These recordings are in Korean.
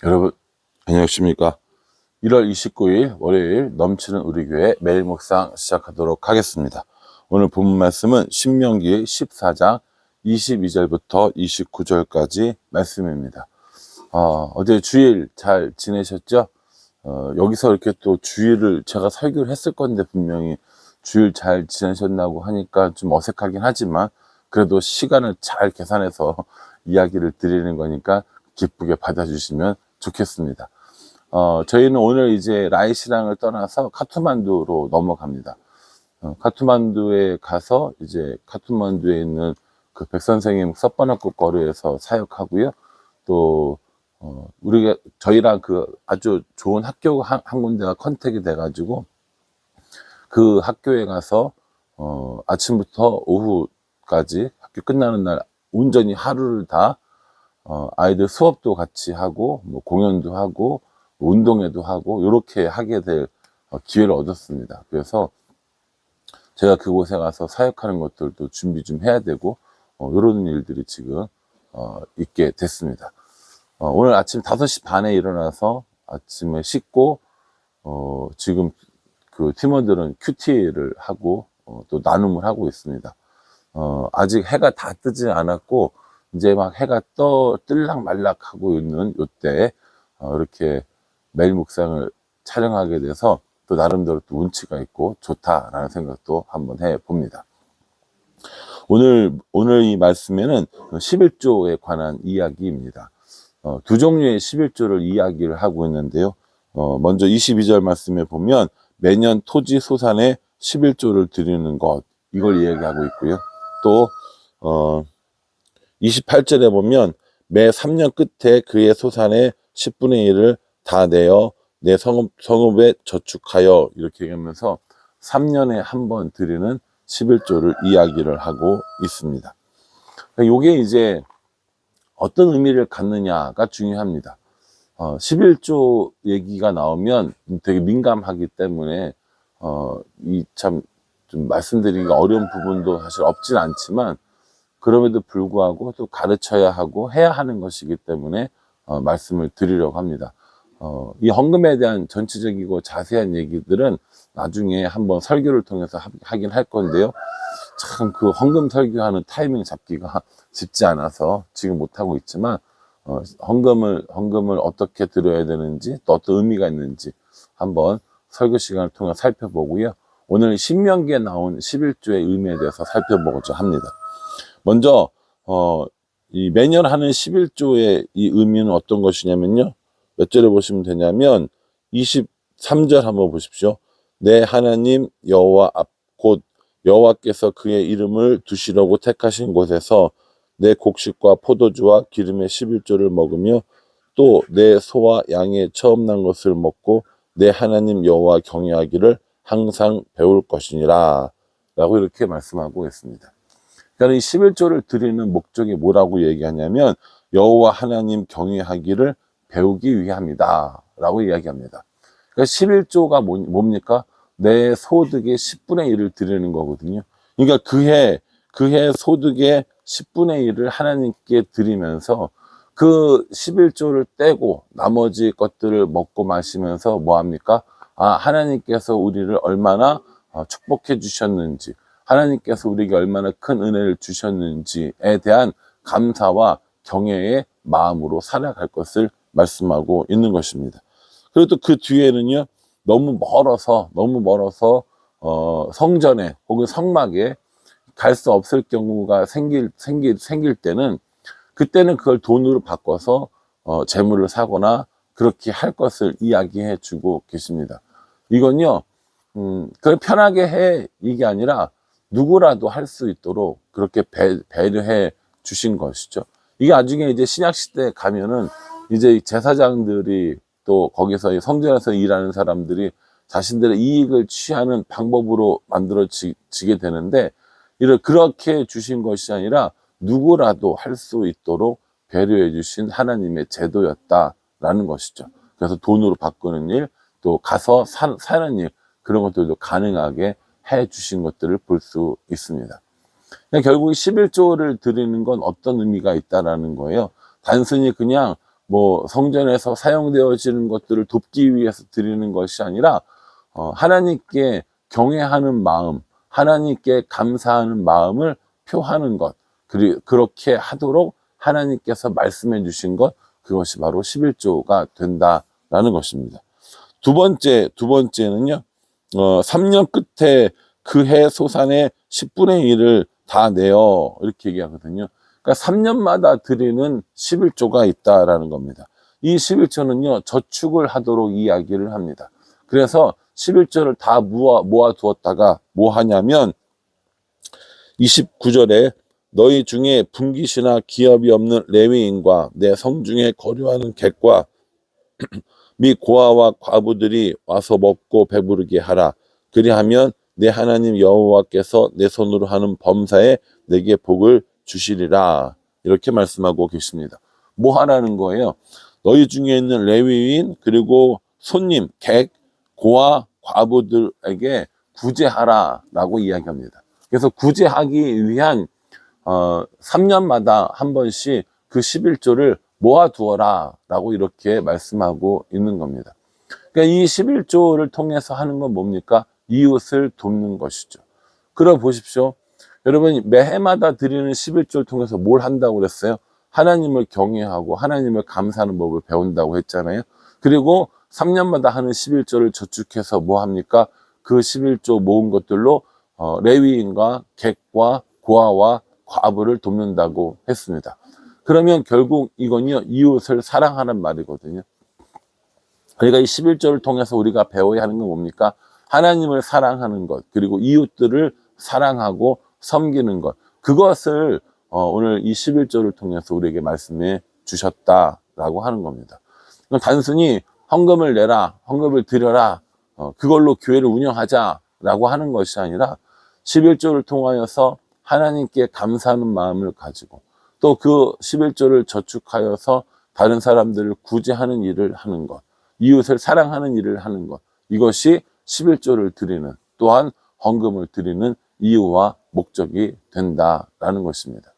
여러분 안녕하십니까. 1월 29일 월요일 넘치는 우리 교회 매일 묵상 시작하도록 하겠습니다. 오늘 본문 말씀은 신명기 14장 22절부터 29절까지 말씀입니다. 어제 주일 잘 지내셨죠? 여기서 이렇게 또 주일을 제가 설교를 했을 건데 분명히 주일 잘 지내셨나고 하니까 좀 어색하긴 하지만 그래도 시간을 잘 계산해서 이야기를 드리는 거니까 기쁘게 받아주시면 좋겠습니다. 저희는 오늘 이제 라이시랑을 떠나서 카트만두로 넘어갑니다. 카트만두에 가서 이제 카트만두에 있는 그 백선생님 서바나국 거리에서 사역하고요. 또 저희랑 그 아주 좋은 학교 한 군데가 컨택이 돼가지고 그 학교에 가서 아침부터 오후까지 학교 끝나는 날 온전히 하루를 다 아이들 수업도 같이 하고 뭐 공연도 하고 운동회도 하고 이렇게 하게 될 기회를 얻었습니다. 그래서 제가 그곳에 가서 사역하는 것들도 준비 좀 해야 되고 이런 일들이 지금 있게 됐습니다. 오늘 아침 5시 반에 일어나서 아침에 씻고 지금 그 팀원들은 큐티를 하고 또 나눔을 하고 있습니다. 아직 해가 다 뜨지 않았고 이제 막 해가 뜰락말락 하고 있는 요때 이렇게 매일 묵상을 촬영하게 돼서 또 나름대로 또 운치가 있고 좋다라는 생각도 한번 해 봅니다. 오늘 이 말씀에는 11조에 관한 이야기입니다. 두 종류의 11조를 이야기를 하고 있는데요. 먼저 22절 말씀에 보면 매년 토지 소산에 11조를 드리는 것, 이걸 이야기하고 있고요. 또 28절에 보면 매 3년 끝에 그의 소산의 10분의 1을 다 내어 내 성읍에 저축하여, 이렇게 얘기하면서 3년에 한 번 드리는 11조를 이야기를 하고 있습니다. 이게 이제 어떤 의미를 갖느냐가 중요합니다. 11조 얘기가 나오면 되게 민감하기 때문에 이 참 좀 말씀드리기가 어려운 부분도 사실 없진 않지만 그럼에도 불구하고 또 가르쳐야 하고 해야 하는 것이기 때문에 말씀을 드리려고 합니다. 이 헌금에 대한 전체적이고 자세한 얘기들은 나중에 한번 설교를 통해서 하긴 할 건데요. 참 그 헌금 설교하는 타이밍 잡기가 쉽지 않아서 지금 못하고 있지만 헌금을 어떻게 드려야 되는지 또 어떤 의미가 있는지 한번 설교 시간을 통해 살펴보고요. 오늘 신명기에 나온 11조의 의미에 대해서 살펴보고자 합니다. 먼저 이 매년 하는 11조의 이 의미는 어떤 것이냐면요. 몇 절에 보시면 되냐면 23절 한번 보십시오. 내 하나님 여호와 앞 곧 여호와께서 그의 이름을 두시려고 택하신 곳에서 내 곡식과 포도주와 기름의 11조를 먹으며 또 내 소와 양의 처음 난 것을 먹고 내 하나님 여호와 경외하기를 항상 배울 것이니라 라고 이렇게 말씀하고 있습니다. 그러니까 이 11조를 드리는 목적이 뭐라고 얘기하냐면 여호와 하나님 경외하기를 배우기 위함이다 라고 이야기합니다. 그러니까 11조가 뭡니까? 내 소득의 10분의 1을 드리는 거거든요. 그러니까 그해 소득의 10분의 1을 하나님께 드리면서 그 11조를 떼고 나머지 것들을 먹고 마시면서 뭐합니까? 하나님께서 우리를 얼마나 축복해 주셨는지, 하나님께서 우리에게 얼마나 큰 은혜를 주셨는지에 대한 감사와 경외의 마음으로 살아갈 것을 말씀하고 있는 것입니다. 그리고 또 그 뒤에는요, 너무 멀어서 성전에 혹은 성막에 갈 수 없을 경우가 생길 때는 그때는 그걸 돈으로 바꿔서 재물을 사거나 그렇게 할 것을 이야기해 주고 계십니다. 이건요, 그걸 편하게 해 이게 아니라 누구라도 할 수 있도록 그렇게 배려해 주신 것이죠. 이게 나중에 이제 신약 시대에 가면은 이제 제사장들이 또 거기서 성전에서 일하는 사람들이 자신들의 이익을 취하는 방법으로 만들어지게 되는데, 그렇게 주신 것이 아니라 누구라도 할 수 있도록 배려해 주신 하나님의 제도였다라는 것이죠. 그래서 돈으로 바꾸는 일, 또 가서 사는 일, 그런 것들도 가능하게 해 주신 것들을 볼 수 있습니다. 결국 11조를 드리는 건 어떤 의미가 있다라는 거예요. 단순히 그냥 뭐 성전에서 사용되어지는 것들을 돕기 위해서 드리는 것이 아니라 하나님께 경외하는 마음, 하나님께 감사하는 마음을 표하는 것, 그렇게 하도록 하나님께서 말씀해 주신 것, 그것이 바로 11조가 된다라는 것입니다. 두 번째는요, 3년 끝에 그 해 소산의 10분의 1을 다 내어, 이렇게 얘기하거든요. 그러니까 3년마다 드리는 11조가 있다라는 겁니다. 이 11조는요, 저축을 하도록 이야기를 합니다. 그래서 11조를 다 모아 두었다가 뭐 하냐면 29절에 너희 중에 분깃이나 기업이 없는 레위인과 내 성중에 거류하는 객과 및 고아와 과부들이 와서 먹고 배부르게 하라. 그리하면 내 하나님 여호와께서 내 손으로 하는 범사에 내게 복을 주시리라. 이렇게 말씀하고 계십니다. 뭐 하라는 거예요? 너희 중에 있는 레위인 그리고 손님, 객, 고아, 과부들에게 구제하라라고 이야기합니다. 그래서 구제하기 위한 3년마다 한 번씩 그 11조를 모아두어라 라고 이렇게 말씀하고 있는 겁니다. 그러니까 이 11조를 통해서 하는 건 뭡니까? 이웃을 돕는 것이죠. 그러 보십시오. 여러분, 매해마다 드리는 11조를 통해서 뭘 한다고 그랬어요? 하나님을 경외하고 하나님을 감사하는 법을 배운다고 했잖아요. 그리고 3년마다 하는 11조를 저축해서 뭐 합니까? 그 11조 모은 것들로 레위인과 객과 고아와 과부를 돕는다고 했습니다. 그러면 결국 이건요, 이웃을 사랑하는 말이거든요. 그러니까 이 11조를 통해서 우리가 배워야 하는 건 뭡니까? 하나님을 사랑하는 것, 그리고 이웃들을 사랑하고 섬기는 것, 그것을 오늘 이 11조를 통해서 우리에게 말씀해 주셨다라고 하는 겁니다. 단순히 헌금을 내라, 헌금을 드려라, 그걸로 교회를 운영하자라고 하는 것이 아니라 11조를 통하여서 하나님께 감사하는 마음을 가지고 또 그 11조를 저축하여서 다른 사람들을 구제하는 일을 하는 것, 이웃을 사랑하는 일을 하는 것, 이것이 11조를 드리는, 또한 헌금을 드리는 이유와 목적이 된다라는 것입니다.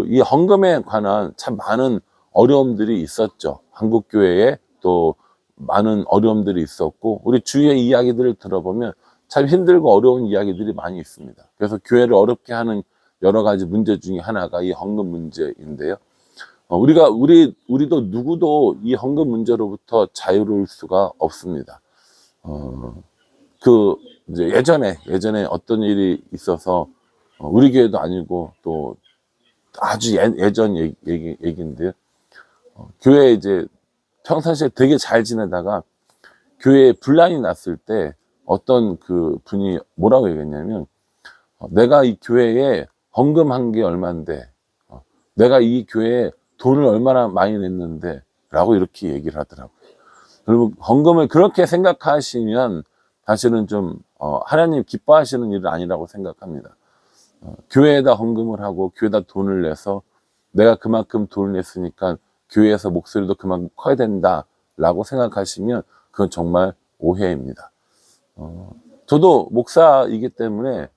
이 헌금에 관한 참 많은 어려움들이 있었죠. 한국 교회에 또 많은 어려움들이 있었고, 우리 주위의 이야기들을 들어보면 참 힘들고 어려운 이야기들이 많이 있습니다. 그래서 교회를 어렵게 하는 여러 가지 문제 중에 하나가 이 헌금 문제인데요. 우리도 누구도 이 헌금 문제로부터 자유로울 수가 없습니다. 이제 예전에 어떤 일이 있어서, 우리 교회도 아니고 또 아주 예전 얘기인데요. 교회에 이제 평상시에 되게 잘 지내다가 교회에 분란이 났을 때 어떤 그 분이 뭐라고 얘기했냐면, 내가 이 교회에 헌금한 게 얼만데, 내가 이 교회에 돈을 얼마나 많이 냈는데 라고 이렇게 얘기를 하더라고요. 그리고 헌금을 그렇게 생각하시면 사실은 좀 하나님 기뻐하시는 일은 아니라고 생각합니다. 교회에다 헌금을 하고 교회에다 돈을 내서 내가 그만큼 돈을 냈으니까 교회에서 목소리도 그만큼 커야 된다라고 생각하시면 그건 정말 오해입니다. 저도 목사이기 때문에,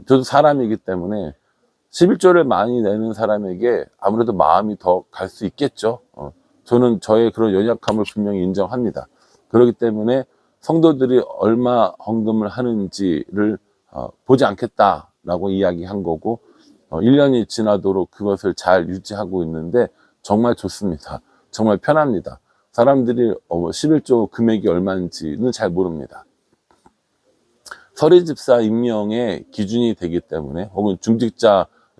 저도 사람이기 때문에 11조를 많이 내는 사람에게 아무래도 마음이 더 갈 수 있겠죠. 저는 저의 그런 연약함을 분명히 인정합니다. 그렇기 때문에 성도들이 얼마 헌금을 하는지를 보지 않겠다라고 이야기한 거고, 1년이 지나도록 그것을 잘 유지하고 있는데 정말 좋습니다. 정말 편합니다. 사람들이 11조 금액이 얼마인지는 잘 모릅니다. 서리집사 임명의 기준이 되기 때문에, 혹은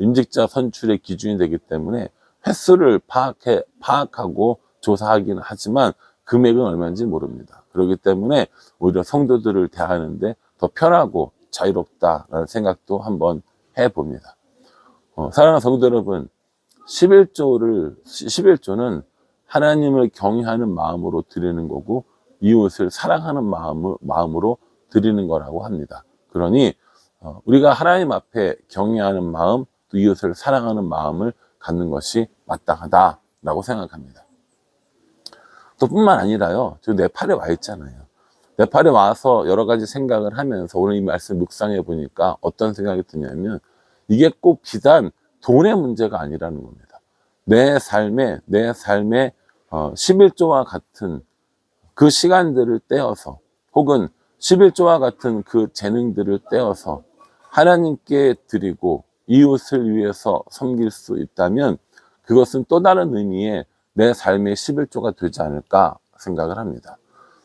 임직자 선출의 기준이 되기 때문에 횟수를 파악하고 조사하기는 하지만 금액은 얼마인지 모릅니다. 그렇기 때문에 오히려 성도들을 대하는데 더 편하고 자유롭다라는 생각도 한번 해봅니다. 사랑하는 성도 여러분, 11조는 하나님을 경외하는 마음으로 드리는 거고 이웃을 사랑하는 마음으로 드리는 거라고 합니다. 그러니 우리가 하나님 앞에 경외하는 마음, 또 이웃을 사랑하는 마음을 갖는 것이 마땅하다라고 생각합니다. 또 뿐만 아니라요, 저 네팔에 와 있잖아요. 네팔에 와서 여러 가지 생각을 하면서 오늘 이 말씀 묵상해 보니까 어떤 생각이 드냐면, 이게 꼭 비단 돈의 문제가 아니라는 겁니다. 내 삶의 11조와 같은 그 시간들을 떼어서, 혹은 11조와 같은 그 재능들을 떼어서 하나님께 드리고 이웃을 위해서 섬길 수 있다면, 그것은 또 다른 의미의 내 삶의 11조가 되지 않을까 생각을 합니다.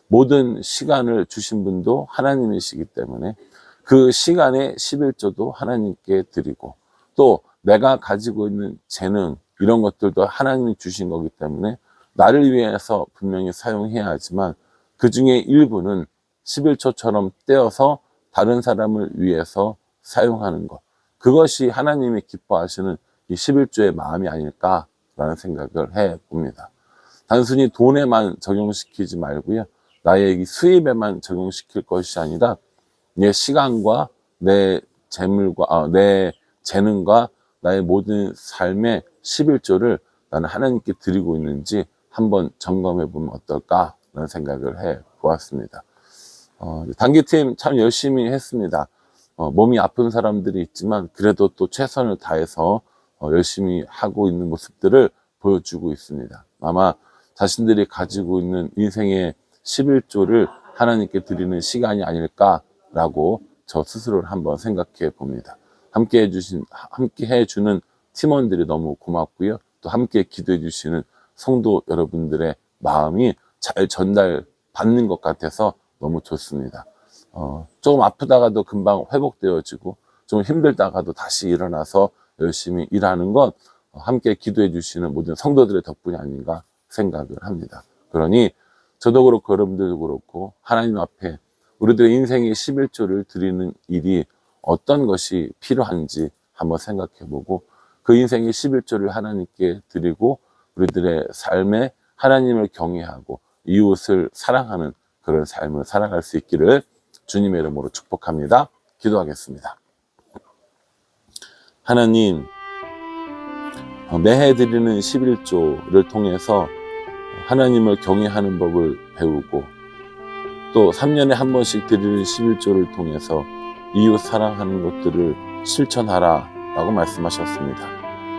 모든 시간을 주신 분도 하나님이시기 때문에 그 시간의 11조도 하나님께 드리고, 또 내가 가지고 있는 재능, 이런 것들도 하나님이 주신 거기 때문에 나를 위해서 분명히 사용해야 하지만, 그 중에 일부는 11조처럼 떼어서 다른 사람을 위해서 사용하는 것, 그것이 하나님이 기뻐하시는 이 11조의 마음이 아닐까라는 생각을 해 봅니다. 단순히 돈에만 적용시키지 말고요, 나의 이 수입에만 적용시킬 것이 아니라 내 시간과 내 재물과 내 재능과 나의 모든 삶의 11조를 나는 하나님께 드리고 있는지 한번 점검해 보면 어떨까라는 생각을 해 보았습니다. 단기팀 참 열심히 했습니다. 몸이 아픈 사람들이 있지만 그래도 또 최선을 다해서 열심히 하고 있는 모습들을 보여주고 있습니다. 아마 자신들이 가지고 있는 인생의 11조를 하나님께 드리는 시간이 아닐까라고 저 스스로를 한번 생각해 봅니다. 함께 해주는 팀원들이 너무 고맙고요. 또 함께 기도해 주시는 성도 여러분들의 마음이 잘 전달받는 것 같아서 너무 좋습니다. 조금 아프다가도 금방 회복되어지고, 좀 힘들다가도 다시 일어나서 열심히 일하는 것, 함께 기도해 주시는 모든 성도들의 덕분이 아닌가 생각을 합니다. 그러니 저도 그렇고 여러분들도 그렇고 하나님 앞에 우리들의 인생의 11조를 드리는 일이 어떤 것이 필요한지 한번 생각해 보고, 그 인생의 11조를 하나님께 드리고 우리들의 삶에 하나님을 경외하고 이웃을 사랑하는 그런 삶을 살아갈 수 있기를 주님의 이름으로 축복합니다. 기도하겠습니다. 하나님, 매해 드리는 11조를 통해서 하나님을 경외하는 법을 배우고, 또 3년에 한 번씩 드리는 11조를 통해서 이웃 사랑하는 것들을 실천하라 라고 말씀하셨습니다.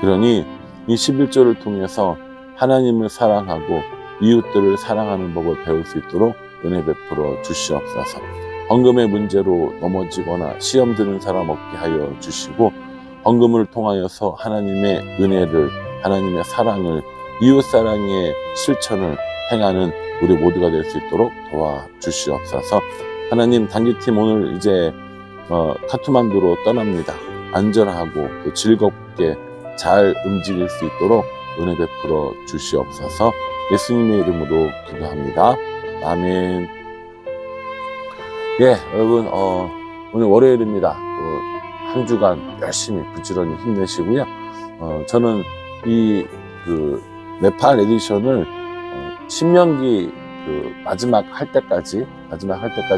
그러니 이 11조를 통해서 하나님을 사랑하고 이웃들을 사랑하는 법을 배울 수 있도록 은혜 베풀어 주시옵소서. 헌금의 문제로 넘어지거나 시험 드는 사람 없게 하여 주시고, 헌금을 통하여서 하나님의 은혜를, 하나님의 사랑을, 이웃사랑의 실천을 행하는 우리 모두가 될 수 있도록 도와주시옵소서. 하나님, 단기팀 오늘 이제 카트만두로 떠납니다. 안전하고 또 즐겁게 잘 움직일 수 있도록 은혜 베풀어 주시옵소서. 예수님의 이름으로 기도합니다. 아멘. 예, 여러분, 오늘 월요일입니다. 또 한 주간 열심히 부지런히 힘내시고요. 저는 이 네팔 에디션을 신명기 마지막 할 때까지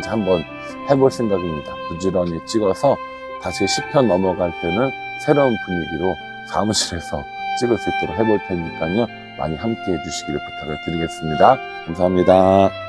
한번 해볼 생각입니다. 부지런히 찍어서 다시 10편 넘어갈 때는 새로운 분위기로 사무실에서 찍을 수 있도록 해볼 테니까요. 많이 함께 해주시기를 부탁을 드리겠습니다. 감사합니다.